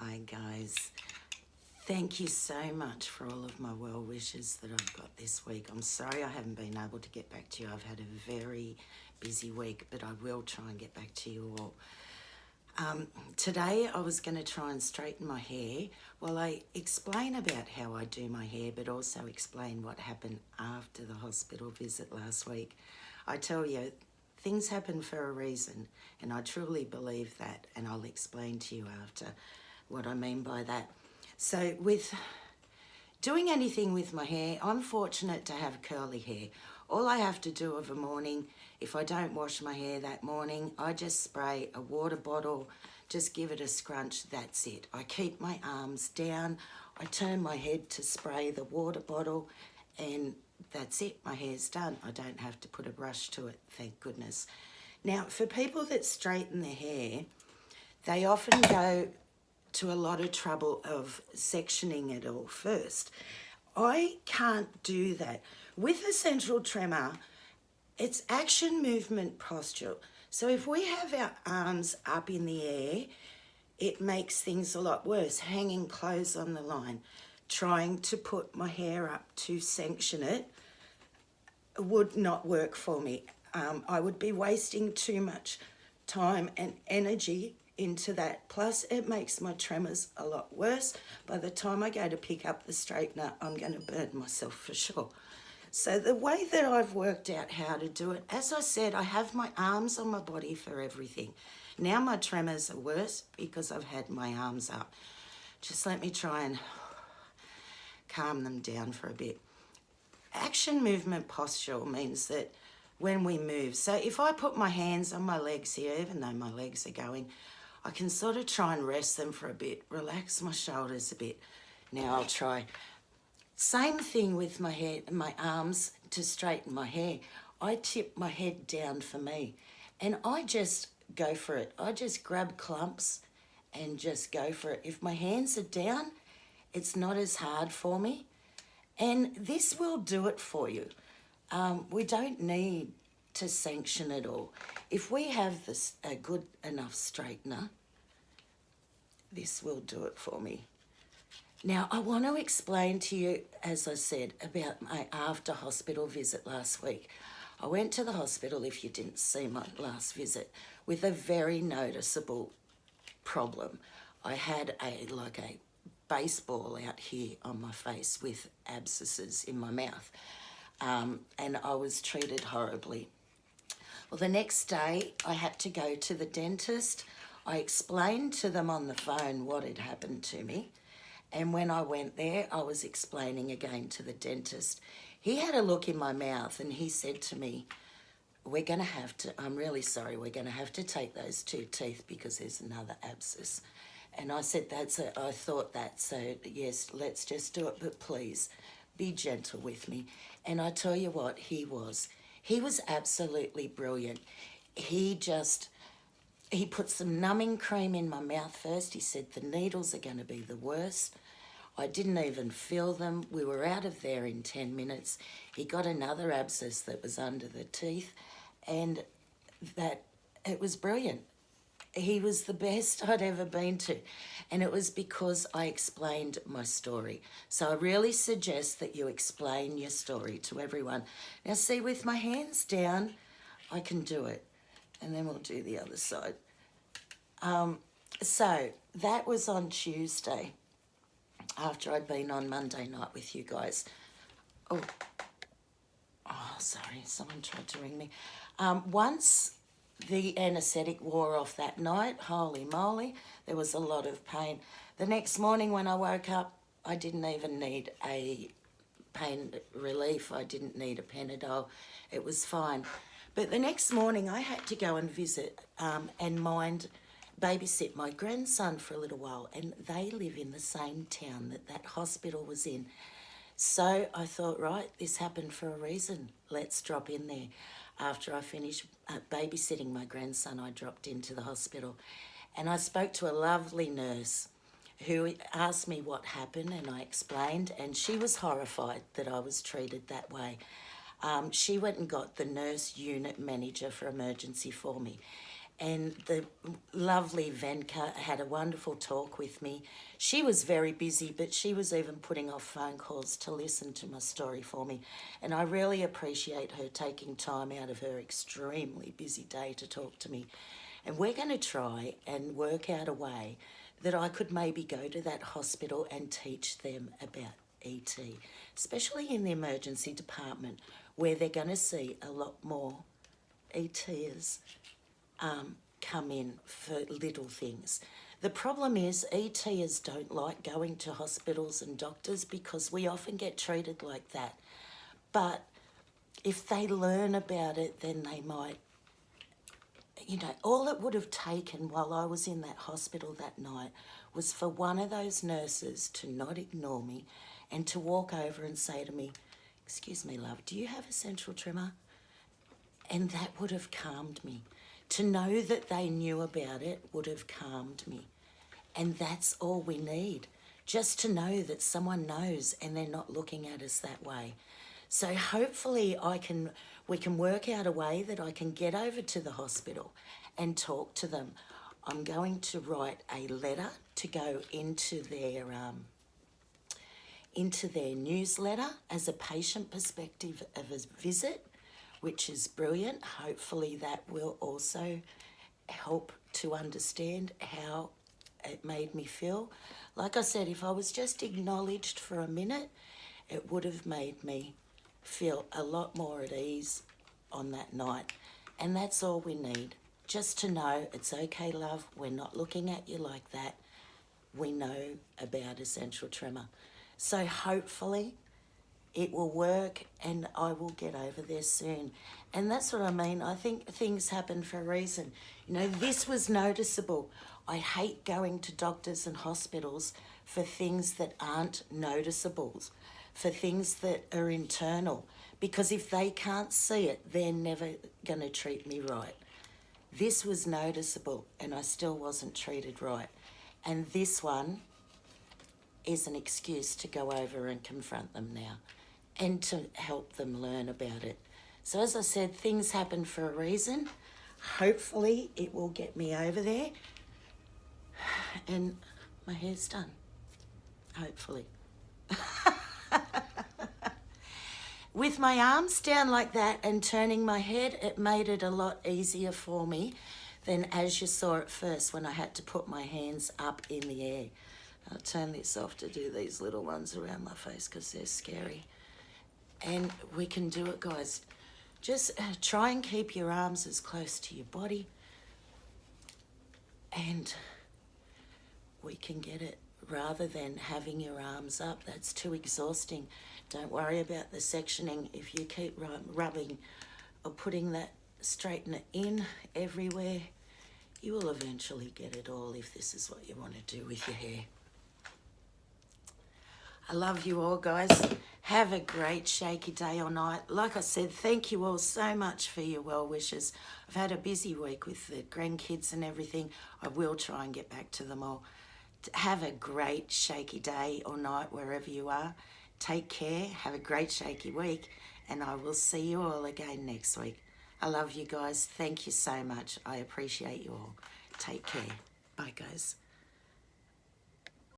Hi guys, thank you so much for all of my well wishes that I've got this week. I'm sorry I haven't been able to get back to you. I've had a very busy week, but I will try and get back to you all. Today I was going to try and straighten my hair. Well, I explain about how I do my hair, but also explain what happened after the hospital visit last week. I tell you, things happen for a reason, and I truly believe that, and I'll explain to you after what I mean by that. So with doing anything with my hair, I'm fortunate to have curly hair. All I have to do of a morning, if I don't wash my hair that morning, I just spray a water bottle, just give it a scrunch, that's it. I keep my arms down, I turn my head to spray the water bottle, and that's it, my hair's done. I don't have to put a brush to it, thank goodness. Now, for people that straighten their hair, they often go to a lot of trouble of sectioning it all first. I can't do that. With essential tremor, it's action, movement, posture. So if we have our arms up in the air, it makes things a lot worse. Hanging clothes on the line, trying to put my hair up to sanction it would not work for me. I would be wasting too much time and energy into that. Plus, it makes my tremors a lot worse. By the time I go to pick up the straightener, I'm going to burn myself for sure. So the way that I've worked out how to do it, as I said, I have my arms on my body for everything. Now my tremors are worse because I've had my arms up. Just let me try and calm them down for a bit. Action, movement, posture means that when we move, so if I put my hands on my legs here, even though my legs are going, I can sort of try and rest them for a bit, relax my shoulders a bit. Now I'll try. Same thing with my head, my arms to straighten my hair. I tip my head down for me and I just go for it. I just grab clumps and just go for it. If my hands are down, it's not as hard for me. And this will do it for you. We don't need to sanction it all. If we have this a good enough straightener, this will do it for me. Now, I want to explain to you, as I said, about my after hospital visit last week. I went to the hospital, if you didn't see my last visit, with a very noticeable problem. I had a baseball out here on my face with abscesses in my mouth, and I was treated horribly. Well, the next day I had to go to the dentist. I explained to them on the phone what had happened to me, and when I went there I was explaining again to the dentist. He had a look in my mouth and he said to me, we're going to have to, I'm really sorry, we're going to have to take those 2 teeth because there's another abscess. And I said, that's it. I thought that. So, yes, let's just do it. But please, be gentle with me. And I tell you what, he was. He was absolutely brilliant. He put some numbing cream in my mouth first. He said, the needles are going to be the worst. I didn't even feel them. We were out of there in 10 minutes. He got another abscess that was under the teeth. And it was brilliant. He was the best I'd ever been to. And it was because I explained my story. So I really suggest that you explain your story to everyone. Now see, with my hands down, I can do it. And then we'll do the other side. So that was on Tuesday, after I'd been on Monday night with you guys. Oh, sorry, someone tried to ring me. Once the anaesthetic wore off that night, holy moly, there was a lot of pain. The next morning when I woke up, I didn't even need a pain relief. I didn't need a Panadol. It was fine. But the next morning I had to go and visit and babysit my grandson for a little while, and they live in the same town that hospital was in. So I thought, right, this happened for a reason. Let's drop in there. After I finished babysitting my grandson, I dropped into the hospital and I spoke to a lovely nurse who asked me what happened, and I explained, and she was horrified that I was treated that way. She went and got the nurse unit manager for emergency for me, and the lovely Venka had a wonderful talk with me. She was very busy, but she was even putting off phone calls to listen to my story for me. And I really appreciate her taking time out of her extremely busy day to talk to me. And we're going to try and work out a way that I could maybe go to that hospital and teach them about ET, especially in the emergency department where they're going to see a lot more ETers come in for little things. The problem is ETers don't like going to hospitals and doctors because we often get treated like that. But if they learn about it, then they might, you know, all it would have taken while I was in that hospital that night was for one of those nurses to not ignore me and to walk over and say to me, "Excuse me, love, do you have a central tremor?" And that would have calmed me. To know that they knew about it would have calmed me. And that's all we need. Just to know that someone knows and they're not looking at us that way. So hopefully we can work out a way that I can get over to the hospital and talk to them. I'm going to write a letter to go into their newsletter as a patient perspective of a visit, which is brilliant. Hopefully that will also help to understand how it made me feel. Like I said, if I was just acknowledged for a minute, it would have made me feel a lot more at ease on that night. And that's all we need. Just to know it's okay, love, we're not looking at you like that. We know about essential tremor. So hopefully it will work and I will get over there soon. And that's what I mean. I think things happen for a reason. You know, this was noticeable. I hate going to doctors and hospitals for things that aren't noticeable, for things that are internal. Because if they can't see it, they're never going to treat me right. This was noticeable and I still wasn't treated right. And this one is an excuse to go over and confront them now and to help them learn about it. So as I said, things happen for a reason. Hopefully it will get me over there and my hair's done, hopefully. With my arms down like that and turning my head, it made it a lot easier for me than as you saw at first when I had to put my hands up in the air. I'll turn this off to do these little ones around my face because they're scary. And we can do it, guys. Just try and keep your arms as close to your body and we can get it rather than having your arms up. That's too exhausting. Don't worry about the sectioning. If you keep rubbing or putting that straightener in everywhere, you will eventually get it all if this is what you want to do with your hair. I love you all, guys. Have a great shaky day or night. Like I said, thank you all so much for your well wishes. I've had a busy week with the grandkids and everything. I will try and get back to them all. Have a great shaky day or night wherever you are. Take care. Have a great shaky week. And I will see you all again next week. I love you guys. Thank you so much. I appreciate you all. Take care. Bye, guys.